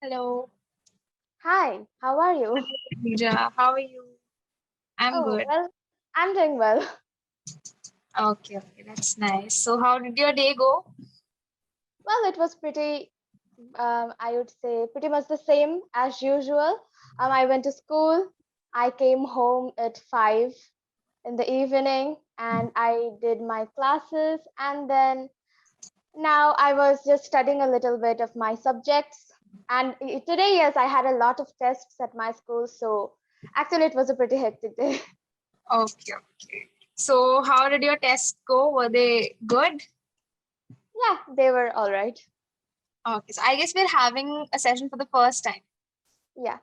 Hello. Hi, how are Hi, you? Adrija. How are you? I'm Oh, good. well, I'm doing well. Okay, that's nice. So, how did your day go? Well, it was pretty, I would say, pretty much the same as usual. I went to school. I came home at 5 in the evening and I did my classes. And then now I was just studying a little bit of my subjects. And today, yes, I had a lot of tests at my school. So actually, it was a pretty hectic day. Okay. So, how did your tests go? Were they good? Yeah, they were all right. Okay, so I guess we're having a session for the first time. Yeah.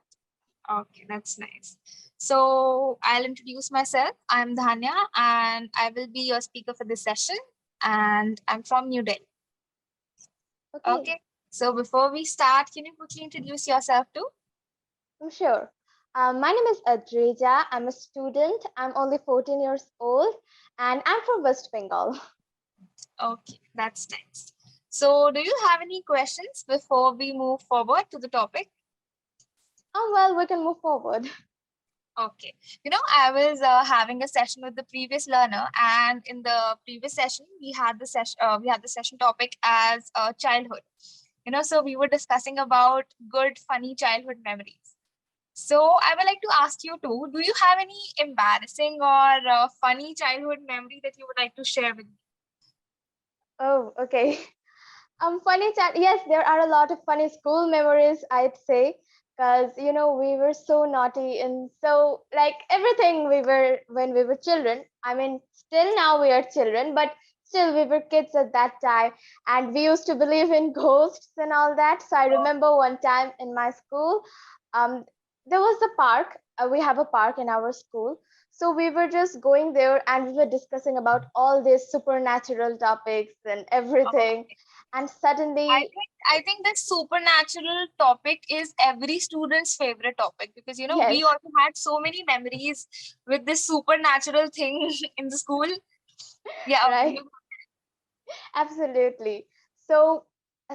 Okay, that's nice. So, I'll introduce myself. I'm Dhanya and I will be your speaker for this session. And I'm from New Delhi. Okay. Okay, so before we start, can you quickly introduce yourself too? I'm sure. My name is Adrija. I'm a student. I'm only 14 years old and I'm from West Bengal. Okay, that's nice. So, do you have any questions before we move forward to the topic? Oh, well, we can move forward. Okay. I was having a session with the previous learner, and in the previous session, we had the session topic as childhood. So we were discussing about good, funny childhood memories. So I would like to ask you too, do you have any embarrassing or funny childhood memory that you would like to share with me? Oh, okay. Funny chat. Yes, there are a lot of funny school memories, I'd say, because we were so naughty and so like everything we were when we were children. I mean, still now we are children, but still we were kids at that time, and we used to believe in ghosts and all that. So I remember one time in my school, um, there was a park. We have a park in our school. So we were just going there and we were discussing about all these supernatural topics and everything, and I suddenly, think I think that supernatural topic is every student's favorite topic because we yes, also had so many memories with this supernatural thing in the school. Yeah, okay. right, absolutely. So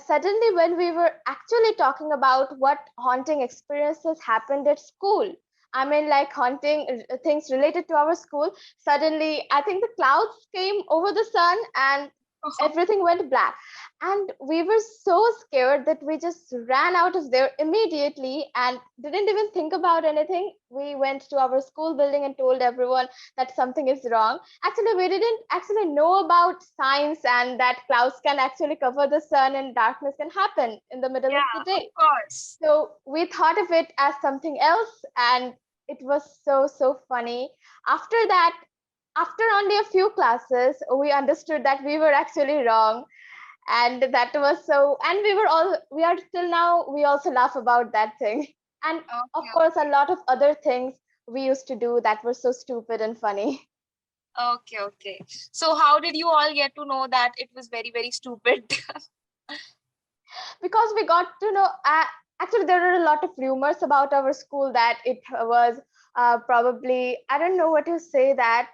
suddenly when we were actually talking about what haunting experiences happened at school, I mean, like haunting things related to our school, suddenly I think the clouds came over the sun and everything went black. And we were so scared that we just ran out of there immediately and didn't even think about anything. We went to our school building and told everyone that something is wrong. Actually, we didn't actually know about science and that clouds can actually cover the sun and darkness can happen in the middle of Yeah, the of day. course. So we thought of it as something else, and it was so funny. After that, after only a few classes, we understood that we were actually wrong, and that was so. And we are still now. We also laugh about that thing, and of Okay, course, a lot of other things we used to do that were so stupid and funny. okay. So how did you all get to know that it was very, very stupid? Because we got to know, actually there are a lot of rumors about our school that it was probably, I don't know what to say, that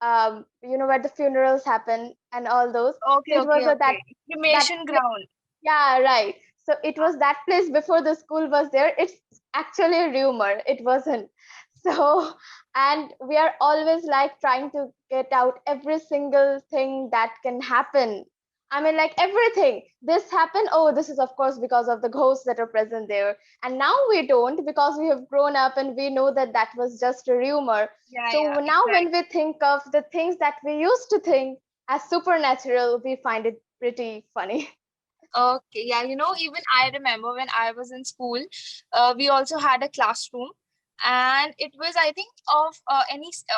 where the funerals happen and all those. So it was Okay. that Cremation ground. yeah, right. So it was that place before the school was there. It's actually a rumor, it wasn't. So and we are always like trying to get out every single thing that can happen. I mean, like everything. This happened. Oh, this is of course because of the ghosts that are present there. And now we don't, because we have grown up and we know that that was just a rumor. Yeah, So now when we exactly. think of the things that we used to think as supernatural, we find it pretty funny. Okay, yeah, even I remember when I was in school, we also had a classroom, and it was, I think, of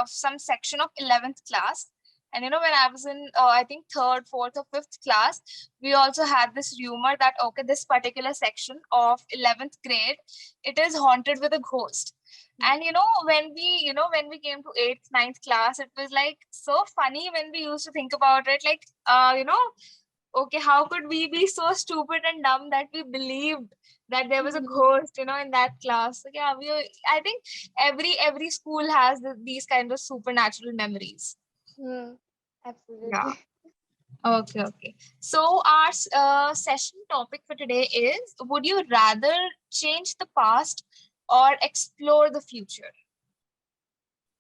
some section of 11th class. And when I was in, I think, third, fourth, or fifth class, we also had this rumor that, okay, this particular section of 11th grade, it is haunted with a ghost. And when we came to eighth, ninth class, it was like so funny when we used to think about it, like, okay, how could we be so stupid and dumb that we believed that there was a ghost, in that class? So yeah, I think every school has these kind of supernatural memories. Hmm, Yeah. absolutely. Okay, okay. So our session topic for today is: would you rather change the past or explore the future?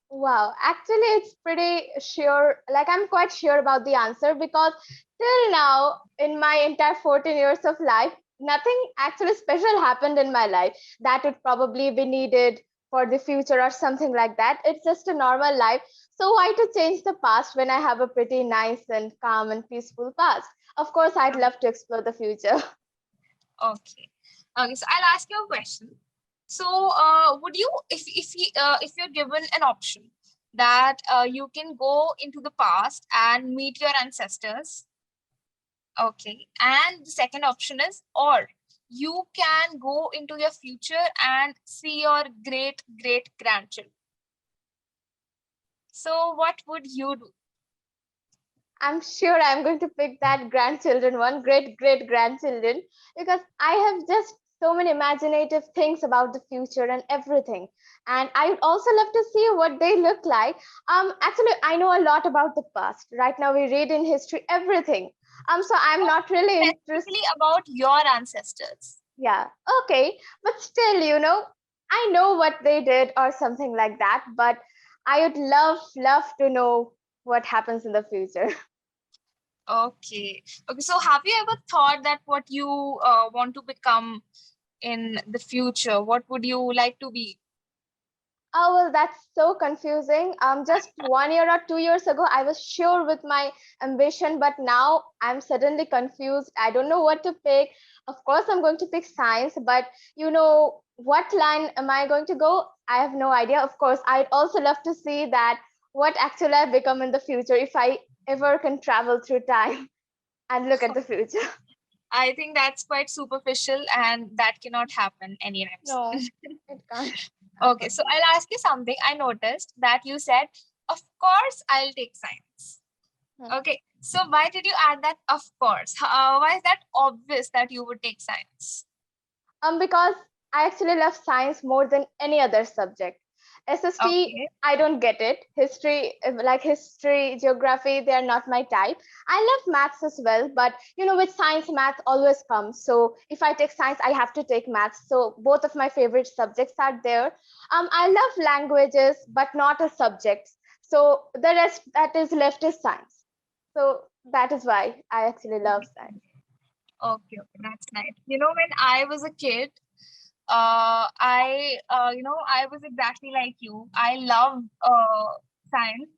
Wow, actually, it's pretty sure, like, I'm quite sure about the answer because till now, in my entire 14 years of life, nothing actually special happened in my life that would probably be needed for the future or something like that. It's just a normal life. So, why to change the past when I have a pretty nice and calm and peaceful past? Of course, I'd love to explore the future. Okay. Okay, so I'll ask you a question. So, would you, if you're given an option that you can go into the past and meet your ancestors, okay, and the second option is, or you can go into your future and see your great great grandchildren. So, what would you do? I'm sure I'm going to pick that grandchildren one, great grandchildren, because I have just so many imaginative things about the future and everything. And I would also love to see what they look like. Actually, I know a lot about the past. Right now, we read in history everything. So I'm Oh, not really interested. specifically about your ancestors. Yeah, okay, but still, I know what they did or something like that. But I would love to know what happens in the future. Okay. Okay. So, have you ever thought that what you want to become in the future? What would you like to be? Oh, well, that's so confusing. Just 1 year or 2 years ago, I was sure with my ambition, but now I'm suddenly confused. I don't know what to pick. Of course, I'm going to pick science, but what line am I going to go? I have no idea. Of course, I'd also love to see that what actually I become in the future if I ever can travel through time and look at the future. I think that's quite superficial and that cannot happen anytime No, soon. it can't. Okay, so I'll ask you something. I noticed that you said, of course, I'll take science. Okay, so why did you add that, of course? Why is that obvious that you would take science? Because I actually love science more than any other subject. SST, Okay, I don't get it. History, like history, geography, they are not my type. I love maths as well, but with science, maths always comes. So if I take science, I have to take maths. So both of my favorite subjects are there. I love languages, but not as subjects. So the rest that is left is science. So that is why I actually love science. okay, okay, that's nice. You know, when I was a kid, I was exactly like you. I loved science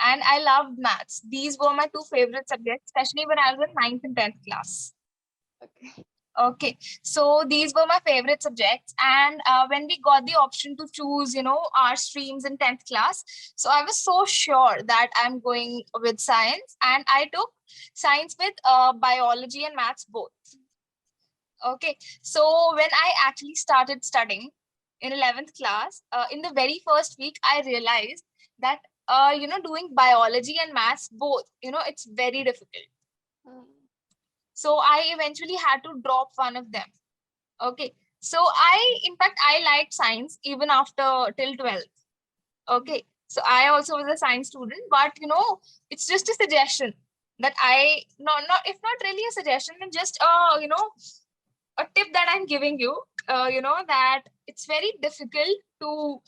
and I loved maths. These were my two favorite subjects, especially when I was in ninth and 10th class. Okay. Okay, so these were my favorite subjects, and when we got the option to choose, our streams in 10th class, so I was so sure that I'm going with science, and I took science with biology and maths both. Okay, so when I actually started studying in 11th class, in the very first week, I realized that, doing biology and maths both, it's very difficult. Mm. So I eventually had to drop one of them. Okay, so in fact, I liked science even after till 12th. Okay, so I also was a science student, but it's just a suggestion that not if not really a suggestion, then just a tip that I'm giving you, that it's very difficult to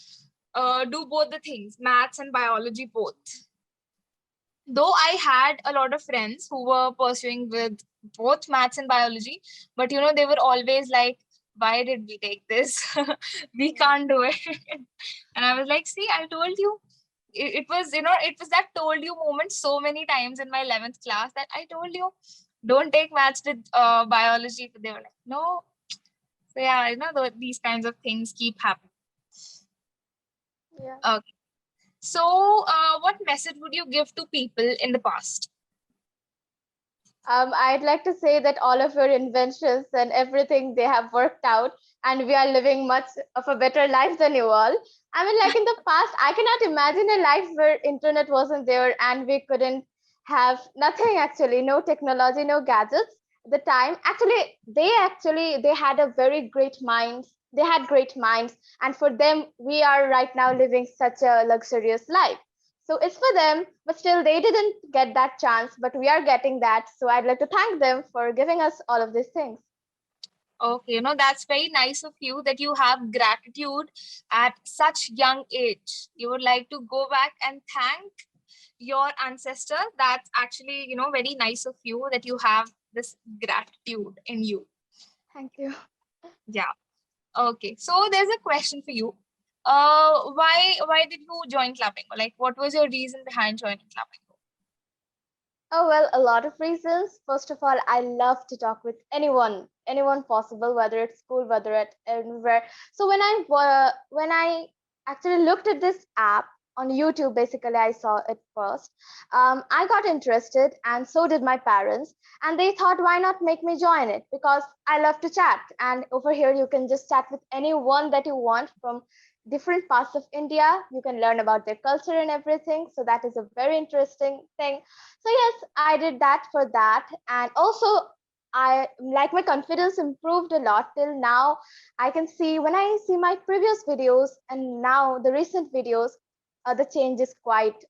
do both the things, maths and biology both. Though I had a lot of friends who were pursuing with both maths and biology, but they were always like, why did we take this? We can't do it. And I was like, see, I told you. It was that told you moment so many times in my 11th class that I told you, don't take maths with biology. But they were like, no. So yeah, these kinds of things keep happening. Yeah. Okay. So, what message would you give to people in the past? I'd like to say that all of your inventions and everything they have worked out, and we are living much of a better life than you all. I mean, like in the past, I cannot imagine a life where internet wasn't there and we couldn't have nothing actually, no technology, no gadgets. The time they had a very great minds. They had great minds, and for them, we are right now living such a luxurious life. So it's for them, but still they didn't get that chance, but we are getting that. So I'd like to thank them for giving us all of these things. Okay, that's very nice of you that you have gratitude at such young age. You would like to go back and thank your ancestor. That's actually, very nice of you that you have this gratitude in you. Thank you. Yeah. Okay. So there's a question for you. Why did you join Clapingo? Like, what was your reason behind joining Clapingo? Oh, well, a lot of reasons. First of all, I love to talk with anyone possible, whether it's school, whether it's anywhere. So when I actually looked at this app on YouTube, basically I saw it first. I got interested, and so did my parents. And they thought, why not make me join it? Because I love to chat, and over here you can just chat with anyone that you want from different parts of India. You can learn about their culture and everything. So that is a very interesting thing. So yes, I did that for that. And also I like my confidence improved a lot till now. I can see when I see my previous videos and now the recent videos, the change is quite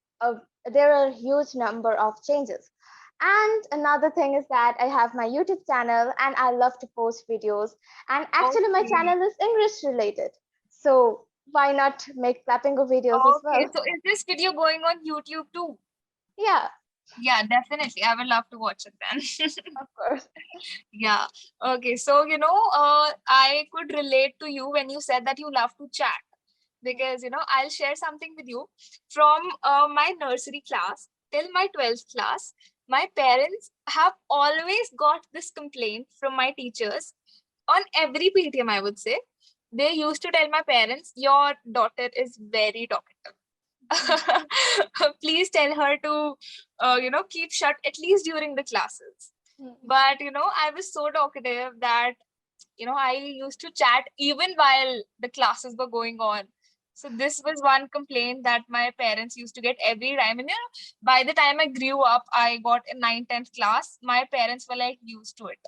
there are a huge number of changes. And another thing is that I have my YouTube channel and I love to post videos. And actually my Okay. channel is English related. So why not make Clapingo videos as Okay. well? So is this video going on YouTube too? Yeah, Yeah, definitely. I would love to watch it then. of course. Yeah. Okay. So, I could relate to you when you said that you love to chat because, I'll share something with you from my nursery class till my 12th class. My parents have always got this complaint from my teachers on every PTM, I would say. They used to tell my parents, your daughter is very talkative. Please tell her to, keep shut at least during the classes. Mhm. But, I was so talkative that, I used to chat even while the classes were going on. So this was one complaint that my parents used to get every time. And, by the time I grew up, I got in 9th, 10th class, my parents were like used to it.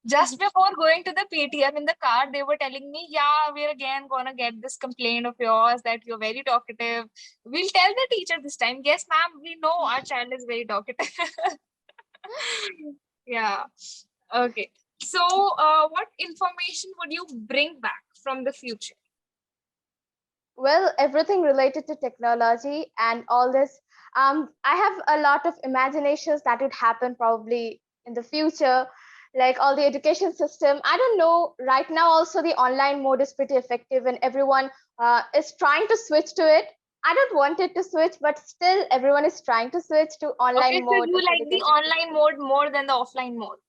Just before going to the PTM in the car, they were telling me, yeah, we're again gonna get this complaint of yours that you're very talkative. We'll tell the teacher this time. Yes, ma'am, we know our child is very talkative. Yeah. Okay. So, what information would you bring back from the future? Well, everything related to technology and all this. I have a lot of imaginations that would happen probably in the future, like all the education system. I don't know. Right now, also the online mode is pretty effective, and everyone is trying to switch to it. I don't want it to switch, but still, everyone is trying to switch to Okay, online so mode you of like the education online system. mode more than the offline mode.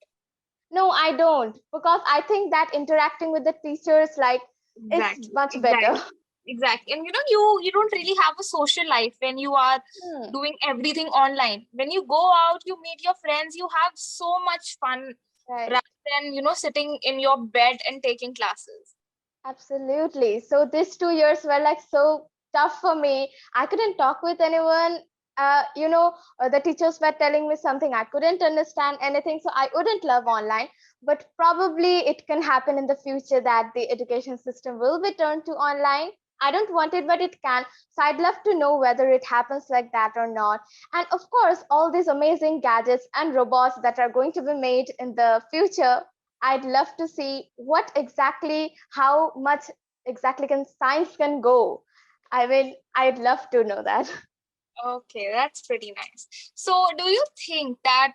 No, I don't, because I think that interacting with the teachers, like, it's Exactly. much better. Exactly. Exactly. And you don't really have a social life when you are Hmm, doing everything online. When you go out, you meet your friends, you have so much fun right. rather than, sitting in your bed and taking classes. Absolutely. So these 2 years were like so tough for me. I couldn't talk with anyone. The teachers were telling me something I couldn't understand anything, so I wouldn't love online. But probably it can happen in the future that the education system will be turned to online. I don't want it, but it can. So I'd love to know whether it happens like that or not. And of course, all these amazing gadgets and robots that are going to be made in the future, I'd love to see what exactly, how much exactly can science can go. I mean, I'd love to know that. Okay, that's pretty nice. So, do you think that,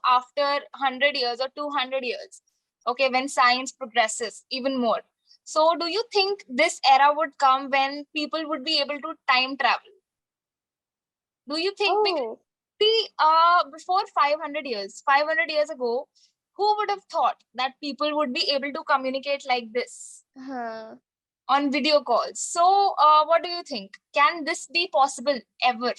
after 100 years or 200 years, okay, when science progresses even more, so do you think this era would come when people would be able to time travel? Do you think, because Oh, see, before 500 years ago, who would have thought that people would be able to communicate like this huh. on video calls? So, what do you think? Can this be possible ever?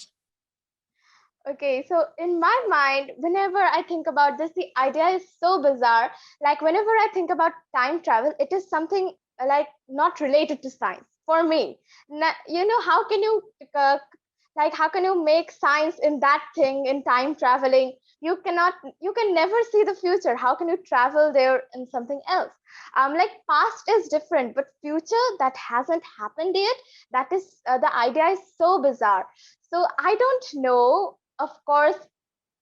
Okay, so in my mind, whenever I think about this, the idea is so bizarre. Like, whenever I think about time travel, it is something like not related to science for me. How can you, uh, like, how can you make science in that thing in time traveling? you can never see the future. How can you travel there in something else? Like past is different, but future that hasn't happened yet, that is the idea is so bizarre. So I don't know, of course.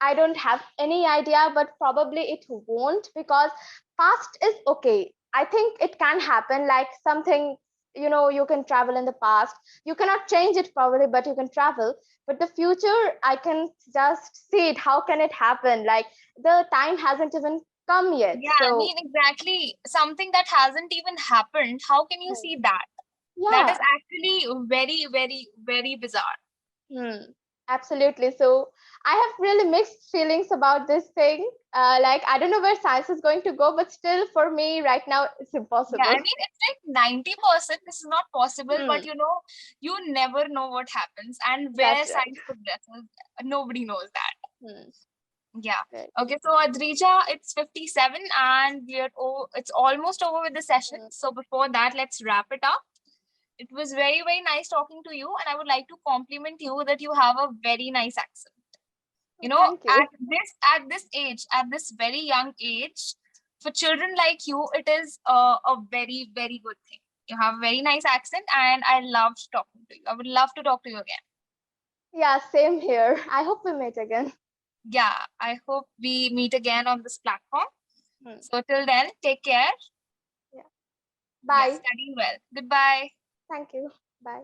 I don't have any idea, but probably it won't, because past is okay. I think it can happen, like something, you can travel in the past. You cannot change it probably, but you can travel. But the future, I can just see it. How can it happen? Like the time hasn't even come yet. Yeah, I So, mean, exactly. Something that hasn't even happened. How can you see that? That is yeah. actually very, very, very bizarre. Hmm, absolutely. So I have really mixed feelings about this thing. Like I don't know where science is going to go, but still, for me right now, it's Yeah, I impossible. mean, it's like 90%. This is not possible, but Hmm, you never know what happens and where that's right. science progresses. Nobody knows that. Hmm, Yeah. right. Okay, so Adrija, it's 57 and it's almost over with the session. Hmm, So before that, let's wrap it up. It was very, very nice talking to you, and I would like to compliment you that you have a very nice accent. thank you. At this very young age, for children like you, it is a very, very good thing. You have a very nice accent, and I loved talking to you. I would love to talk to you again. Yeah, same here. I hope we meet again. Yeah, I hope we meet again on this platform. Hmm, So till then, take care. yeah. Yeah, Bye. study well. Goodbye. Thank you. Bye.